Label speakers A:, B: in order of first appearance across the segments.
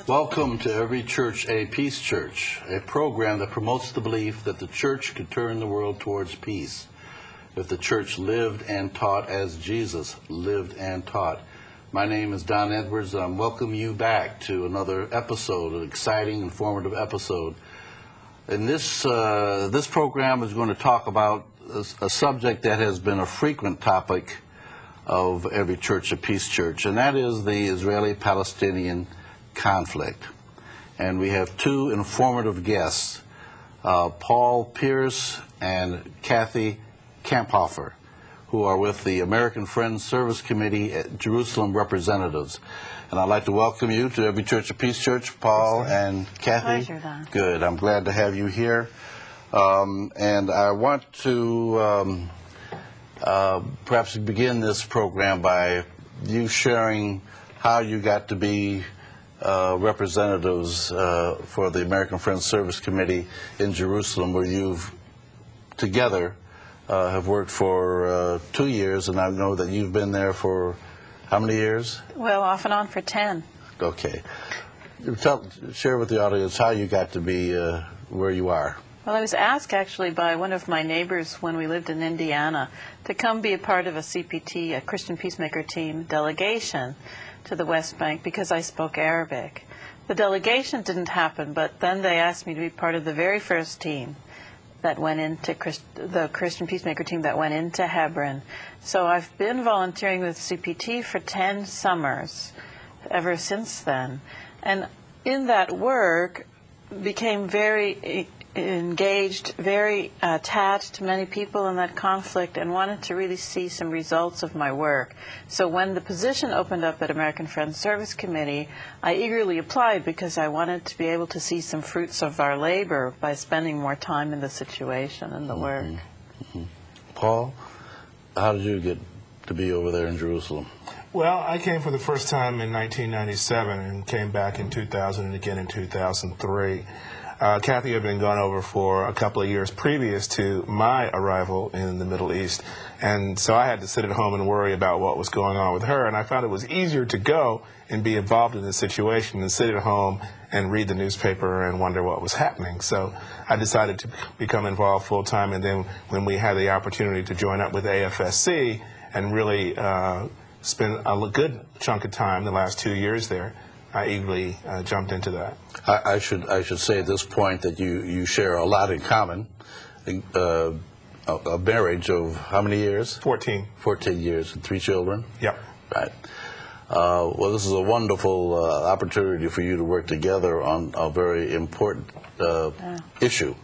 A: Welcome to Every Church a Peace Church, a program that promotes the belief that the church could turn the world towards peace if the church lived and taught as Jesus lived and taught. My name is Don Edwards, and I welcome you back to another episode, an exciting, informative episode. And this program is going to talk about a subject that has been a frequent topic of Every Church a Peace Church, and that is the Israeli-Palestinian conflict. And we have two informative guests, Paul Pierce and Kathy Kamphoefner, who are with the American Friends Service Committee at Jerusalem Representatives. And I'd like to welcome you to Every Church a Peace Church, Paul and Kathy.
B: Pleasure, Don.
A: Good. I'm glad to have you here. And I want to perhaps begin this program by you sharing how you got to be representatives for the American Friends Service Committee in Jerusalem, where you've together have worked for 2 years, and I know that you've been there for how many years?
B: Well, off and on for 10.
A: Okay. Share with the audience how you got to be where you are.
B: Well, I was asked actually by one of my neighbors when we lived in Indiana to come be a part of a CPT, a Christian Peacemaker Team delegation to the West Bank because I spoke Arabic. The delegation didn't happen, but then they asked me to be part of the very first team that went into the Christian Peacemaker Team that went into Hebron. So I've been volunteering with CPT for 10 summers ever since then. And in that work, became very engaged, very attached to many people in that conflict, and wanted to really see some results of my work. So when the position opened up at American Friends Service Committee, I eagerly applied because I wanted to be able to see some fruits of our labor by spending more time in the situation and the work.
A: Mm-hmm. Paul, how did you get to be over there in Jerusalem?
C: Well, I came for the first time in 1997 and came back in 2000 and again in 2003. Kathy had been gone over for a couple of years previous to my arrival in the Middle East, and so I had to sit at home and worry about what was going on with her, and I found it was easier to go and be involved in the situation than sit at home and read the newspaper and wonder what was happening. So I decided to become involved full-time, and then when we had the opportunity to join up with AFSC and really spend a good chunk of time the last 2 years there, I eagerly jumped into that.
A: I should say at this point that you share a lot in common. A marriage of how many years?
C: 14.
A: 14 years and 3 children?
C: Yep.
A: Right. Well, this is a wonderful opportunity for you to work together on a very important issue.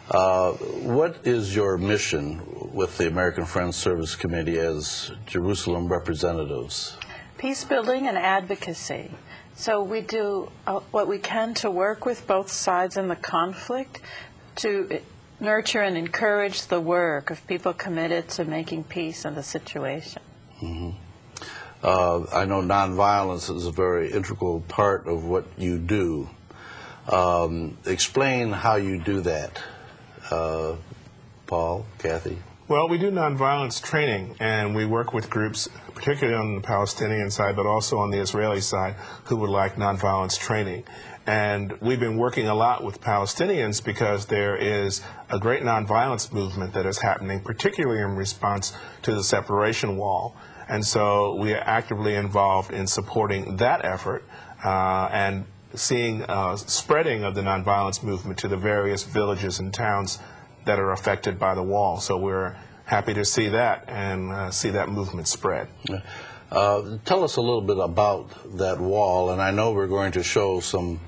A: What is your mission with the American Friends Service Committee as Jerusalem representatives?
B: Peace building and advocacy. So we do what we can to work with both sides in the conflict to nurture and encourage the work of people committed to making peace in the situation.
A: Mm-hmm. I know nonviolence is a very integral part of what you do. Explain how you do that, Paul, Kathy.
C: Well, we do nonviolence training, and we work with groups, particularly on the Palestinian side, but also on the Israeli side, who would like nonviolence training. And we've been working a lot with Palestinians because there is a great nonviolence movement that is happening, particularly in response to the separation wall. And so we are actively involved in supporting that effort and seeing spreading of the nonviolence movement to the various villages and towns that are affected by the wall. So we're happy to see that and see that movement spread.
A: Tell us a little bit about that wall, and I know we're going to show some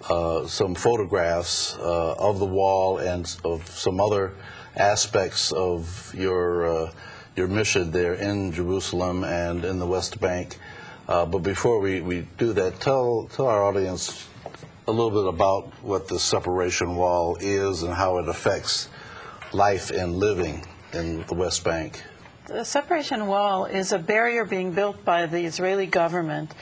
A: photographs of the wall and of some other aspects of your mission there in Jerusalem and in the West Bank. But before we do that, tell our audience a little bit about what the separation wall is and how it affects life and living in the West Bank.
B: The separation wall is a barrier being built by the Israeli government,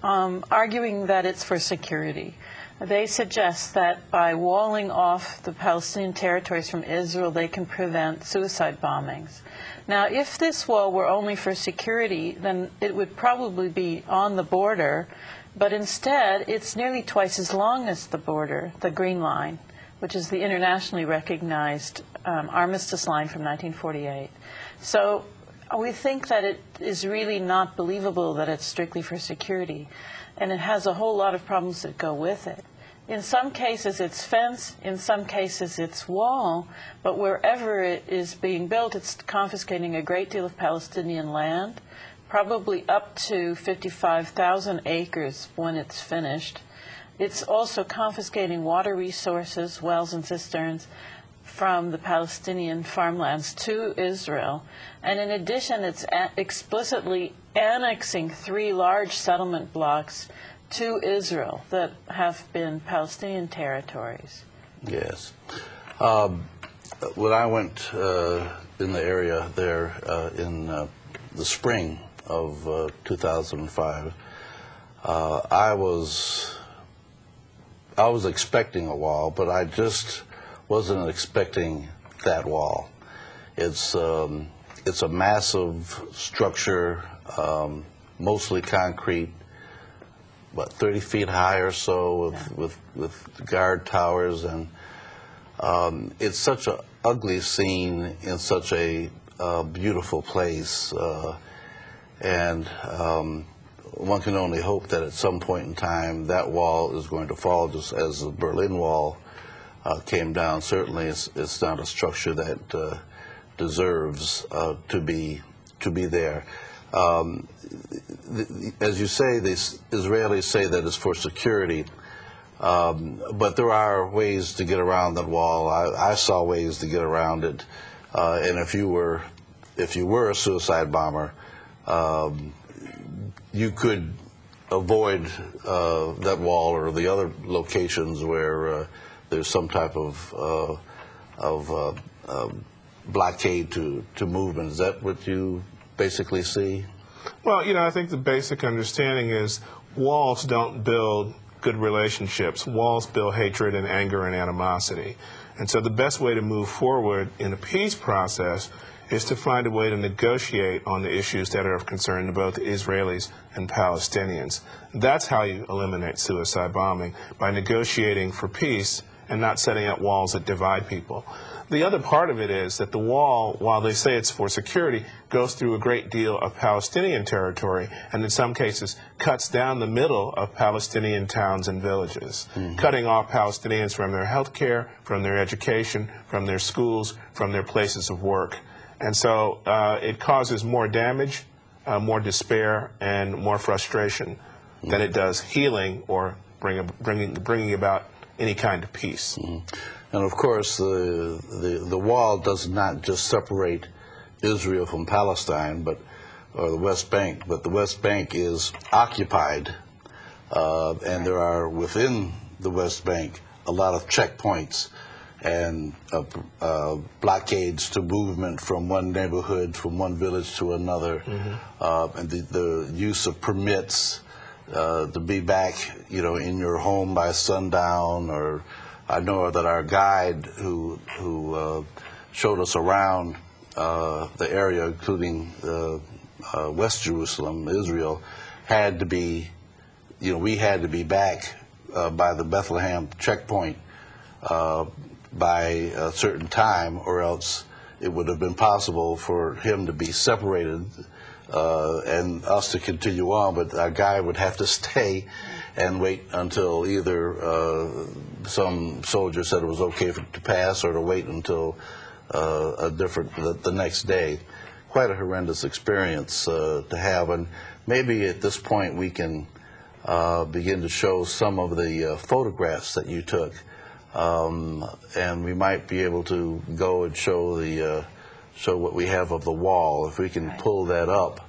B: arguing that it's for security. They suggest that by walling off the Palestinian territories from Israel, they can prevent suicide bombings. Now, if this wall were only for security, then it would probably be on the border, but instead it's nearly twice as long as the border, the Green Line, which is the internationally recognized armistice line from 1948. So we think that it is really not believable that it's strictly for security, and it has a whole lot of problems that go with it. In some cases it's fence, in some cases it's wall, but wherever it is being built, it's confiscating a great deal of Palestinian land, probably up to 55,000 acres when it's finished. It's also confiscating water resources, wells and cisterns, from the Palestinian farmlands to Israel. And in addition, it's explicitly annexing 3 large settlement blocks to Israel that have been Palestinian territories.
A: Yes. When I went in the area there in the spring of 2005, I was expecting a wall, but I just wasn't expecting that wall. It's a massive structure, mostly concrete, about 30 feet high or so, with guard towers, and it's such an ugly scene in such a beautiful place, and one can only hope that at some point in time that wall is going to fall, just as the Berlin Wall came down. Certainly it's not a structure that deserves to be there. As you say, the Israelis say that it's for security, but there are ways to get around that wall. I saw ways to get around it, and if you were a suicide bomber, you could avoid that wall or the other locations where there's some type of blockade to movement. Is that what you basically see?
C: Well, I think the basic understanding is walls don't build good relationships. Walls build hatred and anger and animosity. And so the best way to move forward in a peace process is to find a way to negotiate on the issues that are of concern to both Israelis and Palestinians. That's how you eliminate suicide bombing, by negotiating for peace and not setting up walls that divide people. The other part of it is that the wall, while they say it's for security, goes through a great deal of Palestinian territory, and in some cases cuts down the middle of Palestinian towns and villages, cutting off Palestinians from their health care, from their education, from their schools, from their places of work. And so it causes more damage, more despair, and more frustration than it does healing or bringing about any kind of peace.
A: And of course, the wall does not just separate Israel from Palestine, or the West Bank, but the West Bank is occupied, and there are within the West Bank a lot of checkpoints and blockades to movement from one neighborhood, from one village to another, and the use of permits to be back, in your home by sundown. Or I know that our guide who showed us around the area, including West Jerusalem, Israel, had to be, we had to be back by the Bethlehem checkpoint by a certain time, or else it would have been possible for him to be separated and us to continue on, but our guy would have to stay and wait until either some soldier said it was okay to pass, or to wait until the next day. Quite a horrendous experience to have, and maybe at this point we can begin to show some of the photographs that you took, and we might be able to go and show what we have of the wall, if we can pull that up.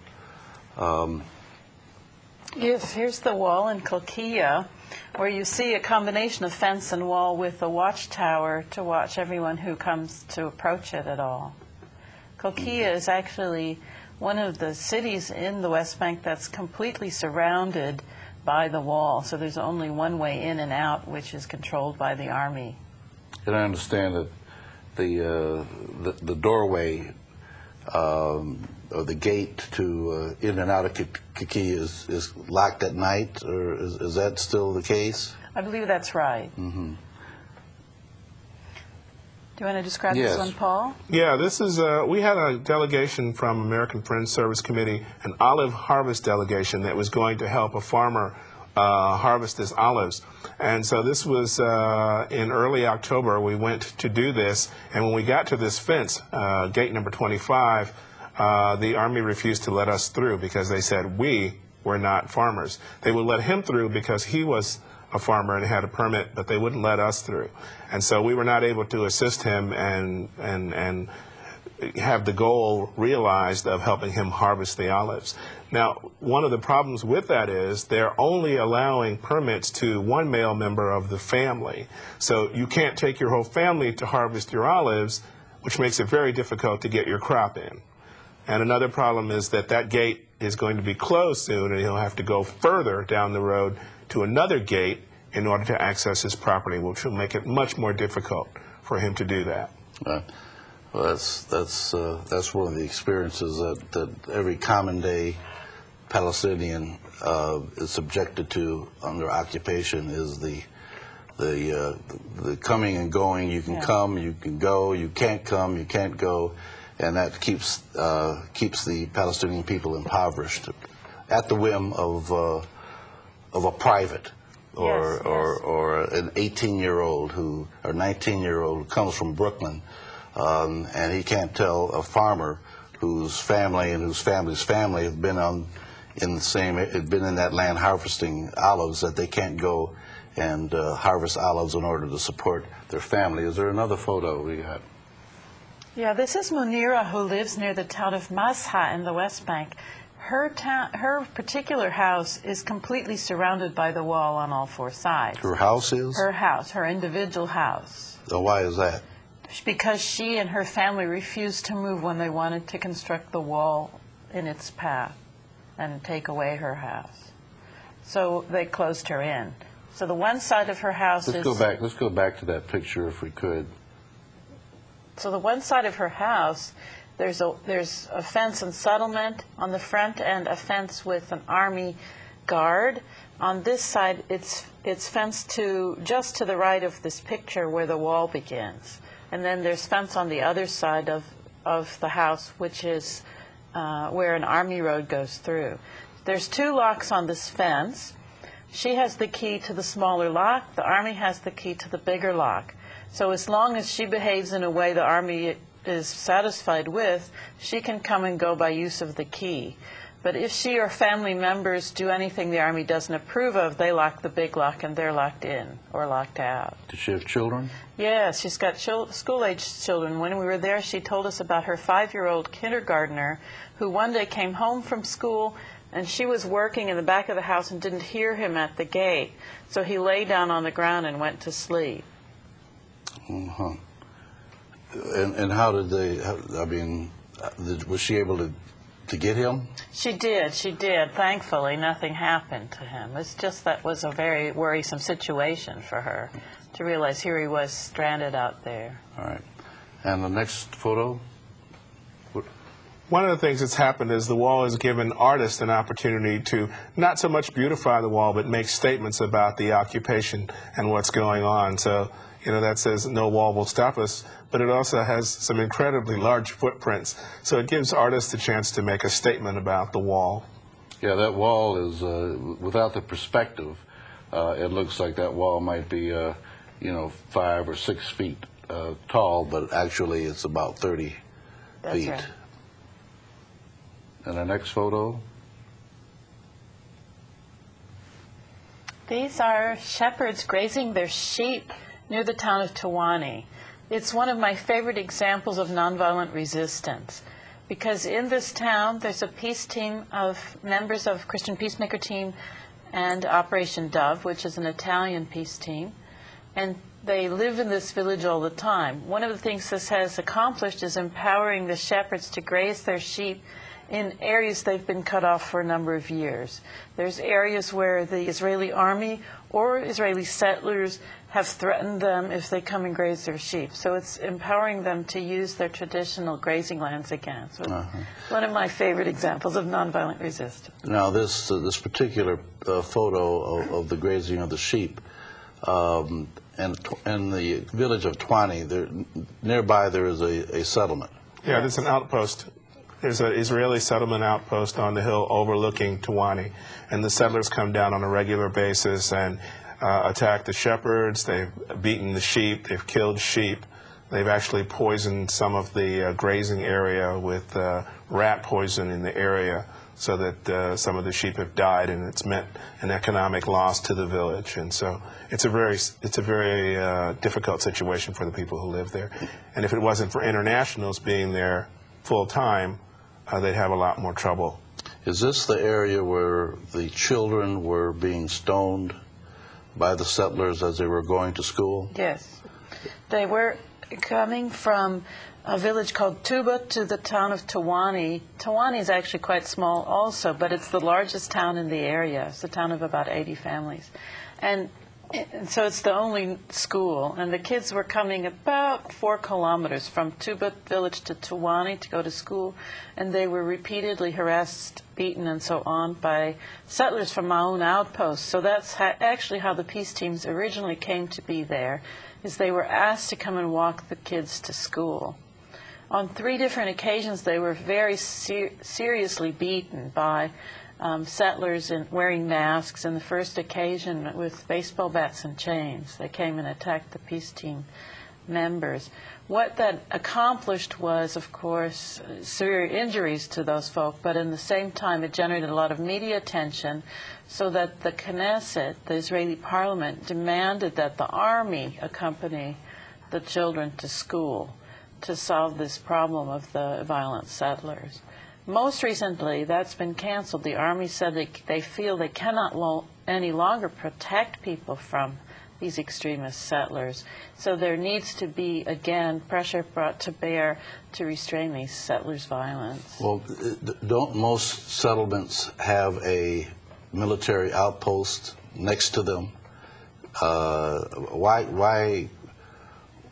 B: Yes, here's the wall in Kilkea, where you see a combination of fence and wall with a watchtower to watch everyone who comes to approach it at all. Kilkea is actually one of the cities in the West Bank that's completely surrounded by the wall, so there's only one way in and out, which is controlled by the army.
A: And I understand that the doorway or the gate to in and out of Kiki is locked at night, or is that still the case?
B: I believe that's right.
A: Mm-hmm.
B: Do you want to describe
A: Yes.
B: this one, Paul?
C: Yeah, this is, we had a delegation from American Friends Service Committee, an olive harvest delegation that was going to help a farmer harvest his olives. And so this was in early October. We went to do this, and when we got to this fence, gate number 25, the Army refused to let us through because they said we were not farmers. They would let him through because he was a farmer and had a permit, but they wouldn't let us through. And so we were not able to assist him and have the goal realized of helping him harvest the olives. Now, one of the problems with that is they're only allowing permits to one male member of the family. So you can't take your whole family to harvest your olives, which makes it very difficult to get your crop in. And another problem is that that gate is going to be closed soon, and he'll have to go further down the road to another gate in order to access his property, which will make it much more difficult for him to do that.
A: Well, that's one of the experiences that every common day Palestinian is subjected to under occupation, is the coming and going. You can come, you can go, you can't come, you can't go, and that keeps the Palestinian people impoverished at the whim of a private or an 18-year-old or 19-year-old who comes from Brooklyn. And he can't tell a farmer whose family and whose family's family have been in that land harvesting olives that they can't go and harvest olives in order to support their family. Is there another photo we got?
B: Yeah, this is Munira, who lives near the town of Masha in the West Bank. Her particular house is completely surrounded by the wall on all four sides.
A: Her house is?
B: Her house, her individual house.
A: So why is that?
B: Because she and her family refused to move when they wanted to construct the wall in its path and take away her house. So they closed her in. So the one side of her house is...
A: Let's go back to that picture if we could.
B: So the one side of her house, there's a fence and settlement on the front, and a fence with an army guard. On this side, it's fenced to just to the right of this picture where the wall begins. And then there's fence on the other side of the house, which is where an army road goes through. There's two locks on this fence. She has the key to the smaller lock. The army has the key to the bigger lock. So as long as she behaves in a way the army is satisfied with, she can come and go by use of the key. But if she or family members do anything the army doesn't approve of, they lock the big lock and they're locked in or locked out.
A: Does she have children?
B: Yes, she's got school-aged children. When we were there, she told us about her 5-year-old kindergartner who one day came home from school, and she was working in the back of the house and didn't hear him at the gate. So he lay down on the ground and went to sleep.
A: Uh-huh. And how did they, was she able to get him?
B: She did. Thankfully, nothing happened to him. It's just that was a very worrisome situation for her, to realize here he was stranded out there.
A: All right. And the next photo?
C: One of the things that's happened is the wall has given artists an opportunity to not so much beautify the wall, but make statements about the occupation and what's going on. So, that says no wall will stop us, but it also has some incredibly large footprints. So it gives artists a chance to make a statement about the wall.
A: Yeah, that wall is, without the perspective, it looks like that wall might be, 5 or 6 feet tall, but actually it's about 30
B: That's
A: feet.
B: Right.
A: And the next photo?
B: These are shepherds grazing their sheep near the town of Tawani. It's one of my favorite examples of nonviolent resistance, because in this town there's a peace team of members of Christian Peacemaker Team and Operation Dove, which is an Italian peace team, and they live in this village all the time. One of the things this has accomplished is empowering the shepherds to graze their sheep in areas they've been cut off for a number of years. There's areas where the Israeli army or Israeli settlers have threatened them if they come and graze their sheep. So it's empowering them to use their traditional grazing lands again. So it's one of my favorite examples of nonviolent resistance.
A: Now, this particular photo of the grazing of the sheep, and in the village of Twani, nearby there is a settlement.
C: Yeah, there's an outpost. There's an Israeli settlement outpost on the hill overlooking Twani, and the settlers come down on a regular basis and attack the shepherds. They've beaten the sheep. They've killed sheep. They've actually poisoned some of the grazing area with rat poison in the area, so that some of the sheep have died, and it's meant an economic loss to the village. And so it's a very difficult situation for the people who live there. And if it wasn't for internationals being there full time, they'd have a lot more trouble.
A: Is this the area where the children were being stoned by the settlers as they were going to school?
B: Yes. They were coming from a village called Tuba to the town of Tawani. Tawani is actually quite small also, but it's the largest town in the area. It's a town of about 80 families. And so it's the only school. And the kids were coming about 4 kilometers from Tuba village to Tawani to go to school. And they were repeatedly harassed, beaten, and so on by settlers from Maun outposts. So that's actually how the peace teams originally came to be there, is they were asked to come and walk the kids to school. On 3 different occasions, they were very seriously beaten by settlers wearing masks. In the first occasion, with baseball bats and chains, they came and attacked the peace team members. What that accomplished was, of course, severe injuries to those folk, but in the same time, it generated a lot of media attention, so that the Knesset, the Israeli parliament, demanded that the army accompany the children to school to solve this problem of the violent settlers. Most recently, that's been canceled. The army said they feel they cannot any longer protect people from these extremist settlers. So there needs to be, again, pressure brought to bear to restrain these settlers' violence.
A: Well, don't most settlements have a military outpost next to them?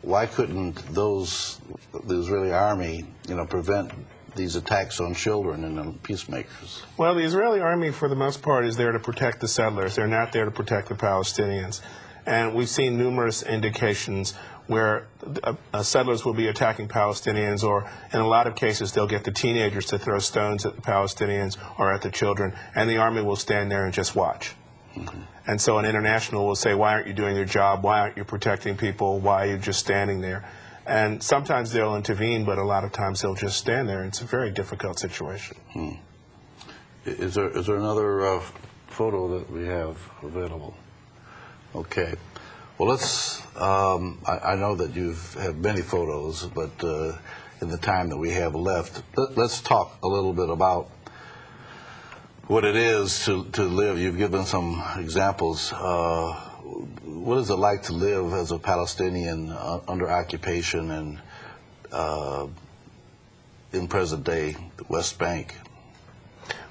A: Why couldn't the Israeli army, prevent these attacks on children and the peacemakers? Well,
C: the Israeli army, for the most part, is there to protect the settlers. They're not there to protect the Palestinians. And we've seen numerous indications where settlers will be attacking Palestinians, or in a lot of cases they'll get the teenagers to throw stones at the Palestinians or at the children, and the army will stand there and just watch. And so an international will say, why aren't you doing your job? Why aren't you protecting people? Why are you just standing there? And sometimes they'll intervene, but a lot of times they'll just stand there. It's a very difficult situation.
A: Is there another photo that we have available? Okay. Well, let's, I know that you've had many photos, but in the time that we have left, let's talk a little bit about what it is to live. You've given some examples. What is it like to live as a Palestinian under occupation and in present day West Bank?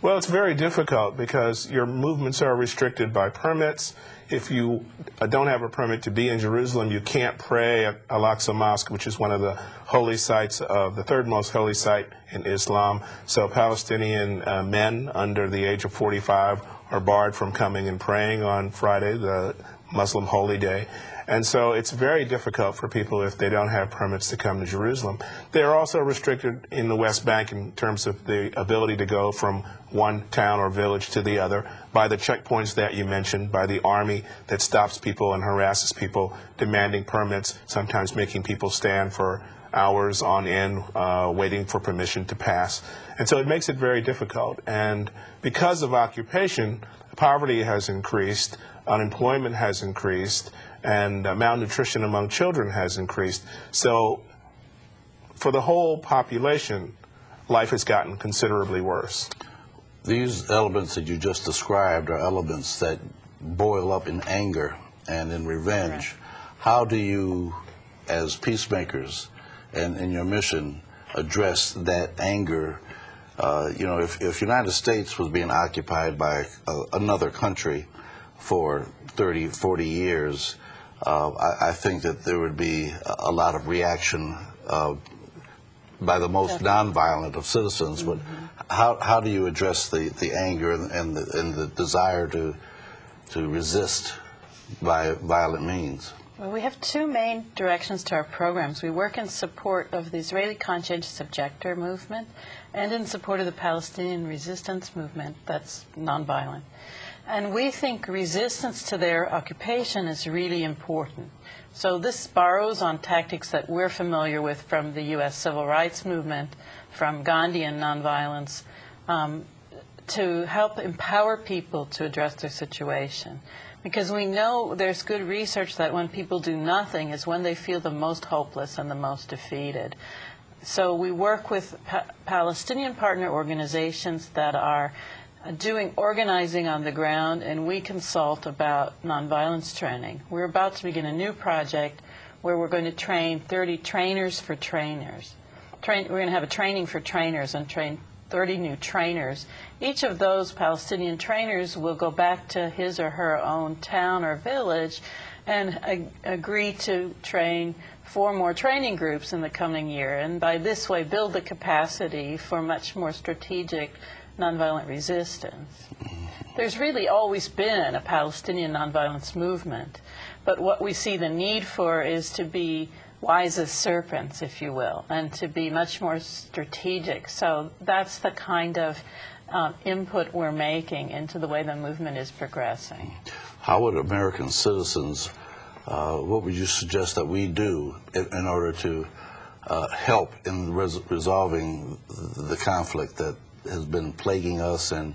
C: Well, it's very difficult because your movements are restricted by permits. If you don't have a permit to be in Jerusalem, you can't pray at Al-Aqsa Mosque, which is one of the holy sites of the 3rd most holy site in Islam. So Palestinian men under the age of 45 are barred from coming and praying on Friday, the Muslim holy day. And so it's very difficult for people if they don't have permits to come to Jerusalem. They're also restricted in the West Bank in terms of the ability to go from one town or village to the other by the checkpoints that you mentioned, by the army that stops people and harasses people, demanding permits, sometimes making people stand for hours on end waiting for permission to pass. And so it makes it very difficult. And because of occupation, poverty has increased, unemployment has increased, and malnutrition among children has increased. So for the whole population, life has gotten considerably worse.
A: These elements that you just described are elements that boil up in anger and in revenge. Right. How do you, as peacemakers and in your mission, address that anger You know, if United States was being occupied by another country for 30, 40 years, I think that there would be a lot of reaction by the most nonviolent of citizens. But how do you address the anger and the desire to resist by violent means?
B: Well, we have two main directions to our programs. We work in support of the Israeli conscientious objector movement and in support of the Palestinian resistance movement that's nonviolent. And we think resistance to their occupation is really important. So this borrows on tactics that we're familiar with from the U.S. civil rights movement, from Gandhian nonviolence, to help empower people to address their situation. Because we know there's good research that when people do nothing is when they feel the most hopeless and the most defeated. So we work with Palestinian partner organizations that are doing organizing on the ground, and we consult about nonviolence training. We're about to begin a new project where we're going to train 30 trainers for trainers. We're going to have a training for trainers and train 30 new trainers. Each of those Palestinian trainers will go back to his or her own town or village and agree to train 4 more training groups in the coming year, and by this way build the capacity for much more strategic nonviolent resistance. There's really always been a Palestinian nonviolence movement, but what we see the need for is to be wise as serpents, if you will, and to be much more strategic. So that's the kind of input we're making into the way the movement is progressing.
A: How would American citizens, what would you suggest that we do in order to help in resolving the conflict that has been plaguing us and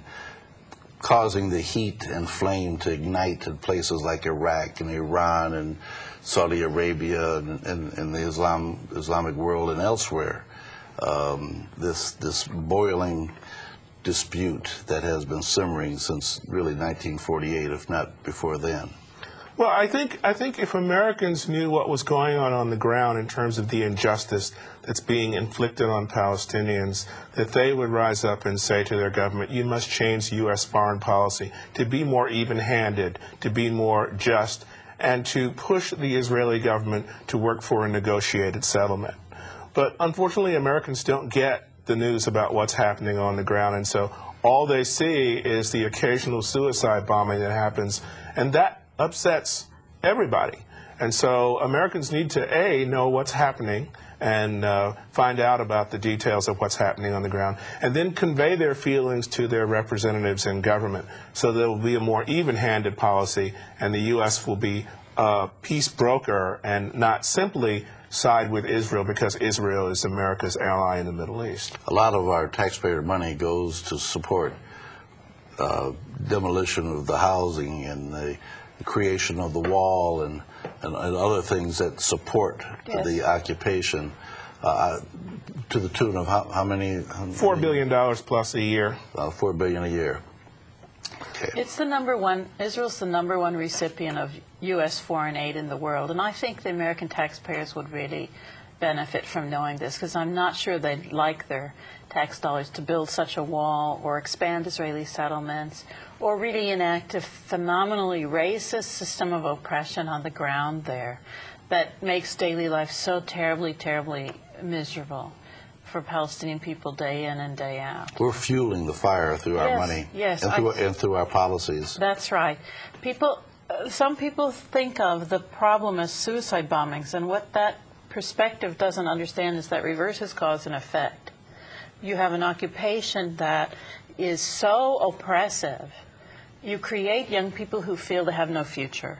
A: causing the heat and flame to ignite in places like Iraq and Iran and Saudi Arabia and the Islamic world and elsewhere? This boiling dispute that has been simmering since really 1948, if not before then.
C: Well, I think if Americans knew what was going on the ground in terms of the injustice that's being inflicted on Palestinians, that they would rise up and say to their government, you must change U.S. foreign policy to be more even-handed, to be more just, and to push the Israeli government to work for a negotiated settlement. But unfortunately, Americans don't get the news about what's happening on the ground, and so all they see is the occasional suicide bombing that happens, and that upsets everybody. And so Americans need to, A, know what's happening and find out about the details of what's happening on the ground, and then convey their feelings to their representatives in government so there will be a more even-handed policy, and the U.S. will be a peace broker and not simply side with Israel because Israel is America's ally in the Middle East.
A: A lot of our taxpayer money goes to support demolition of the housing and the creation of the wall and other things that support the occupation, to the tune of how many?
C: $4 billion plus a year.
A: $4 billion a year. Okay.
B: It's the number one, Israel's the number one recipient of U.S. foreign aid in the world, and I think the American taxpayers would really benefit from knowing this, because I'm not sure they'd like their tax dollars to build such a wall or expand Israeli settlements or really enact a phenomenally racist system of oppression on the ground there that makes daily life so terribly, terribly miserable for Palestinian people day in and day out.
A: We're fueling the fire through our money and through our policies.
B: That's right. Some people think of the problem as suicide bombings, and what that perspective doesn't understand is that reverses cause and effect. You have an occupation that is so oppressive. You create young people who feel they have no future.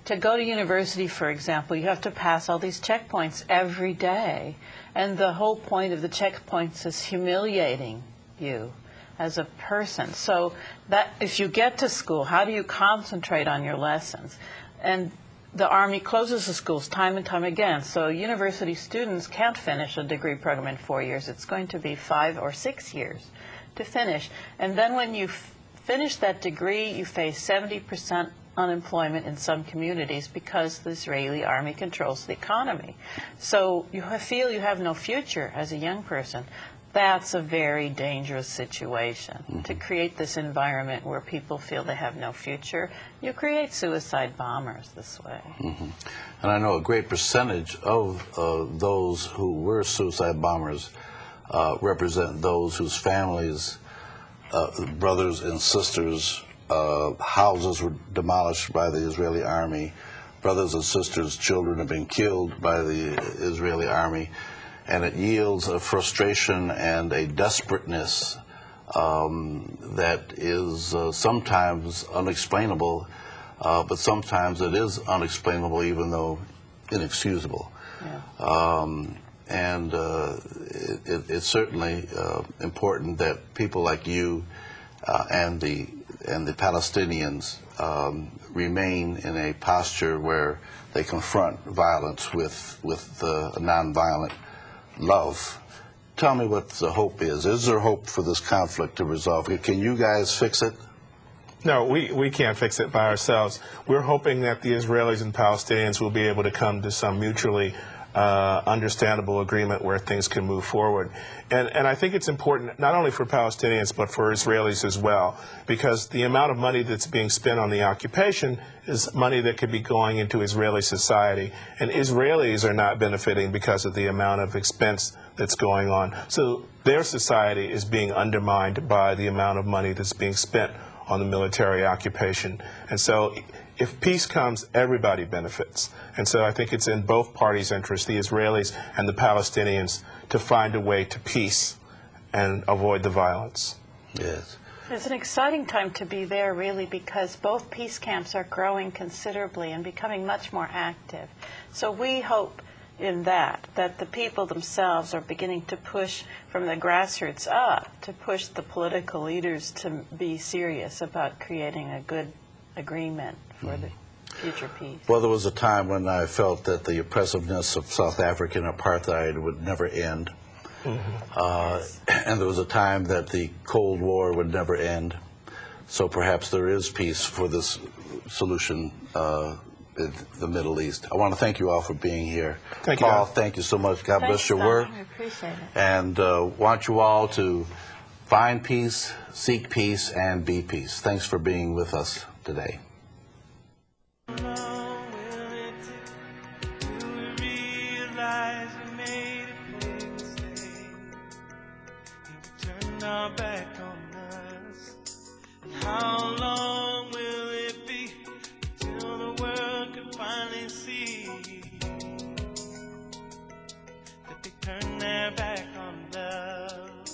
B: To go to university, for example, you have to pass all these checkpoints every day. And the whole point of the checkpoints is humiliating you as a person. So that if you get to school, how do you concentrate on your lessons? And the Army closes the schools time and time again. So university students can't finish a degree program in 4 years. It's going to be 5 or 6 years to finish. And then when you finish that degree, you face 70% unemployment in some communities because the Israeli army controls the economy. So you feel you have no future as a young person. That's a very dangerous situation. To create this environment where people feel they have no future, you create suicide bombers this way.
A: And I know a great percentage of those who were suicide bombers represent those whose families, brothers and sisters, houses were demolished by the Israeli army, brothers and sisters, children have been killed by the Israeli army. And it yields a frustration and a desperateness that is sometimes unexplainable, but sometimes it is unexplainable even though inexcusable. And it's certainly important that people like you and the Palestinians remain in a posture where they confront violence with nonviolent love. Tell me what the hope is. Is there hope for this conflict to resolve? Can you guys fix it?
C: No, we can't fix it by ourselves. We're hoping that the Israelis and Palestinians will be able to come to some mutually understandable agreement where things can move forward. And I think it's important not only for Palestinians but for Israelis as well, because the amount of money that's being spent on the occupation is money that could be going into Israeli society, and Israelis are not benefiting because of the amount of expense that's going on. So their society is being undermined by the amount of money that's being spent on the military occupation. And so if peace comes, everybody benefits. And so I think it's in both parties' interest, the Israelis and the Palestinians, to find a way to peace and avoid the violence.
A: Yes.
B: It's an exciting time to be there, really, because both peace camps are growing considerably and becoming much more active. So we hope in that the people themselves are beginning to push from the grassroots up, to push the political leaders to be serious about creating a good agreement for the future peace.
A: Well, there was a time when I felt that the oppressiveness of South African apartheid would never end. And there was a time that the Cold War would never end. So perhaps there is peace for this solution in the Middle East. I want to thank you all for being here.
C: Thank you,
A: Paul,
C: Don.
A: thank you so much. God
B: Thanks,
A: bless your
B: Don.
A: work.
B: I appreciate it.
A: And want you all to find peace, seek peace, and be peace. Thanks for being with us today.
D: Our back on us. How long will it be till the world can finally see that they turn their back on love?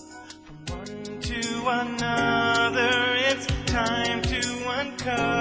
D: From one to another, it's time to uncover